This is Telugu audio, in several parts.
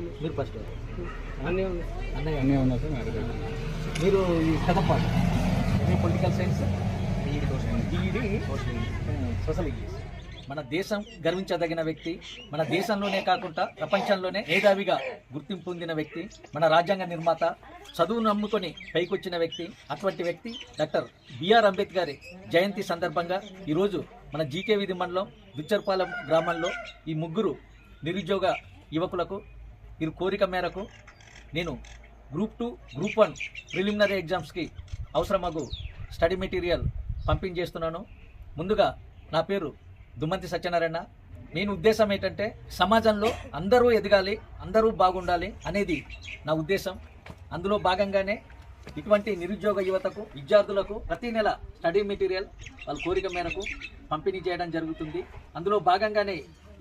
మీరు ఫస్ట్ అన్నీ ఉన్నాయి. అన్నయ్య అన్నీ ఉన్నాయి సార్ మ్యారేజ్ మీరు ఈ కథపాటు మీ political science B Ed social English. మన దేశం గర్వించదగిన వ్యక్తి, మన దేశంలోనే కాకుండా ప్రపంచంలోనే మేధావిగా గుర్తింపు పొందిన వ్యక్తి, మన రాజ్యాంగ నిర్మాత, చదువును నమ్ముకొని పైకొచ్చిన వ్యక్తి. అటువంటి వ్యక్తి డాక్టర్ బిఆర్ అంబేద్కర్ జయంతి సందర్భంగా ఈరోజు మన జీకే వీధి మండలం దుచ్చర్పాలెం గ్రామంలో ఈ ముగ్గురు నిరుద్యోగ యువకులకు ఈ కోరిక మేరకు నేను గ్రూప్ 2, గ్రూప్ 1 ప్రిలిమినరీ ఎగ్జామ్స్కి అవసరమగు స్టడీ మెటీరియల్ పంపించేస్తున్నాను. ముందుగా నా పేరు దుమ్మంతి సత్యనారాయణ. నేను ఉద్దేశం ఏంటంటే సమాజంలో అందరూ ఎదగాలి, అందరూ బాగుండాలి అనేది నా ఉద్దేశం. అందులో భాగంగానే ఇటువంటి నిరుద్యోగ యువతకు, విద్యార్థులకు ప్రతి నెల స్టడీ మెటీరియల్ వాళ్ళ కోరిక మేరకు పంపిణీ చేయడం జరుగుతుంది. అందులో భాగంగానే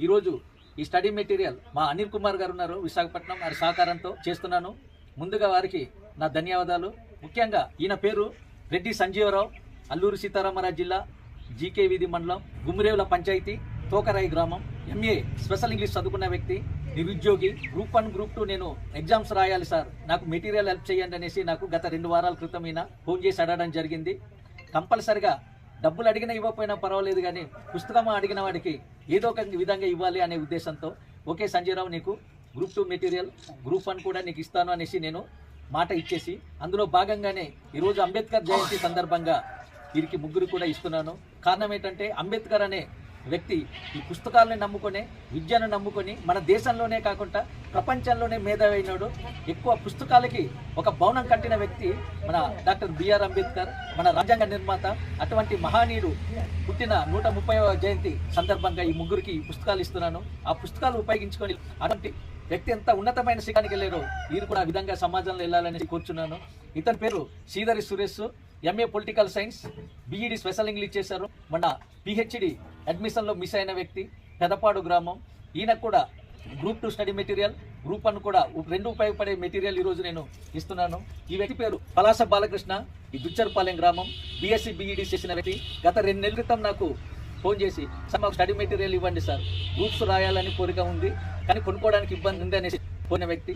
ఈరోజు ఈ స్టడీ మెటీరియల్ మా అనిల్ కుమార్ గారు ఉన్నారు విశాఖపట్నం, వారి సహకారంతో చేస్తున్నాను. ముందుగా వారికి నా ధన్యవాదాలు. ముఖ్యంగా ఈయన పేరు రెడ్డి సంజీవరావు, అల్లూరు సీతారామరాజు జిల్లా, జీకే వీధి మండలం, గుమ్మిరేవుల పంచాయతీ, తోకరాయి గ్రామం. ఎంఏ స్పెషల్ ఇంగ్లీష్ చదువుకున్న వ్యక్తి, నిరుద్యోగి. గ్రూప్ 1, గ్రూప్ 2 నేను ఎగ్జామ్స్ రాయాలి సార్, నాకు మెటీరియల్ హెల్ప్ చేయండి అనేసి నాకు గత 2 వారాల క్రితం ఈయన ఫోన్ చేసి అడగడం జరిగింది. కంపల్సరిగా డబ్బులు అడిగినా ఇవ్వకపోయినా పర్వాలేదు, కానీ పుస్తకం అడిగిన వాడికి ఏదో ఒక విధంగా ఇవ్వాలి అనే ఉద్దేశంతో ఓకే సంజయరావు, నీకు గ్రూప్ 2 మెటీరియల్, గ్రూప్ 1 కూడా నీకు ఇస్తాను అనేసి నేను మాట ఇచ్చేసి, అందులో భాగంగానే ఈరోజు అంబేద్కర్ జయంతి సందర్భంగా వీరికి ముగ్గురు కూడా ఇస్తున్నాను. కారణం ఏంటంటే అంబేద్కర్ అనే వ్యక్తి ఈ పుస్తకాలను నమ్ముకొని, విద్యను నమ్ముకొని మన దేశంలోనే కాకుండా ప్రపంచంలోనే మేధావైనడు. ఎక్కువ పుస్తకాలకి ఒక భవనం కట్టిన వ్యక్తి మన డాక్టర్ బిఆర్ అంబేద్కర్, మన రాజ్యాంగ నిర్మాత. అటువంటి మహానీయుడు పుట్టిన 130వ జయంతి సందర్భంగా ఈ ముగ్గురికి పుస్తకాలు ఇస్తున్నాను. ఆ పుస్తకాలు ఉపయోగించుకొని అటువంటి వ్యక్తి ఎంత ఉన్నతమైన శిఖరానికి వెళ్ళారో వీరు కూడా ఆ విధంగా సమాజంలో వెళ్ళాలని కోరుచున్నాను. ఇతని పేరు Sridhari Suresh, MA political science, BEd special English చేశారు. మన పిహెచ్డి అడ్మిషన్లో మిస్ అయిన వ్యక్తి, పెదపాడు గ్రామం. ఈయనకు కూడా గ్రూప్ 2 స్టడీ మెటీరియల్, గ్రూప్ 1 కూడా 2 ఉపయోగపడే మెటీరియల్ ఈరోజు నేను ఇస్తున్నాను. ఈ వ్యక్తి పేరు పలాస బాలకృష్ణ, ఈ దుచ్చర్పాలెం గ్రామం, బీఎస్సీ బీఈడి చేసిన వ్యక్తి. గత 2 నెలల క్రితం నాకు ఫోన్ చేసి సార్ మాకు స్టడీ మెటీరియల్ ఇవ్వండి సార్, గ్రూప్స్ రాయాలని కోరిక ఉంది కానీ కొనుక్కోవడానికి ఇబ్బంది ఉంది అనేసి పోయిన వ్యక్తి.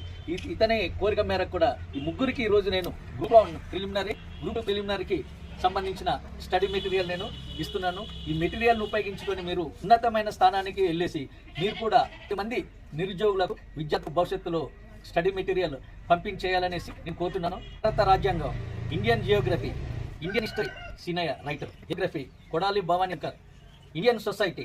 ఇతనే కోరిక మేరకు కూడా ఈ ముగ్గురికి ఈరోజు నేను గ్రూప్ 1 ప్రిలిమినరీ, గ్రూప్ 2 ప్రిలిమినరీకి సంబంధించిన స్టడీ మెటీరియల్ నేను ఇస్తున్నాను. ఈ మెటీరియల్ను ఉపయోగించుకొని మీరు ఉన్నతమైన స్థానానికి వెళ్ళేసి మీరు కూడా మంది నిరుద్యోగులకు, విద్యార్థి భవిష్యత్తులో స్టడీ మెటీరియల్ పంపించేయాలనేసి నేను కోరుతున్నాను. భారత రాజ్యాంగం, Indian geography, Indian history, senior writer, geography Kodali Bhavanikar, Indian society,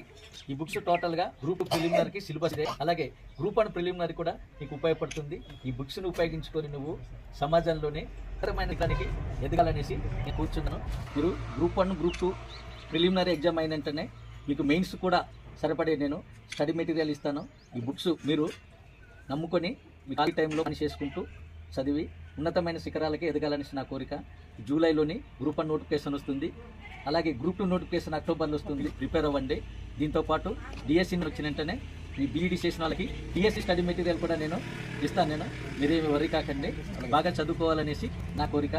ఈ బుక్స్ టోటల్గా గ్రూప్ 2 ప్రిలిమినరీకి సిలబస్ ఇదే. అలాగే గ్రూప్ 1 ప్రిలిమినరీ కూడా నీకు ఉపయోగపడుతుంది. ఈ బుక్స్ను ఉపయోగించుకొని నువ్వు సమాజంలోనే ఇతరమైన దానికి ఎదగాలనేసి నేను కూర్చున్నాను. మీరు గ్రూప్ 1, గ్రూప్ 2 ప్రిలిమినరీ ఎగ్జామ్ అయిన వెంటనే మీకు మెయిన్స్ కూడా సరిపడే నేను స్టడీ మెటీరియల్ ఇస్తాను. ఈ బుక్స్ మీరు నమ్ముకొని మీ ఖాళీ టైంలో పని చేసుకుంటూ చదివి ఉన్నతమైన శిఖరాలకే ఎదగాలనేసి నా కోరిక. జూలైలోని గ్రూప్ 1 నోటిఫికేషన్ వస్తుంది, అలాగే గ్రూప్ 2 నోటిఫికేషన్ అక్టోబర్లో వస్తుంది. ప్రిపేర్ అవ్వండి. దీంతోపాటు డిఎస్సి వచ్చిన వెంటనే ఈ బీఈడి చేసిన వాళ్ళకి డిఎస్సి స్టడీ మెటీరియల్ కూడా నేను ఇస్తాను. మీరేమి వరి కాకండి, బాగా చదువుకోవాలనేసి నా కోరిక.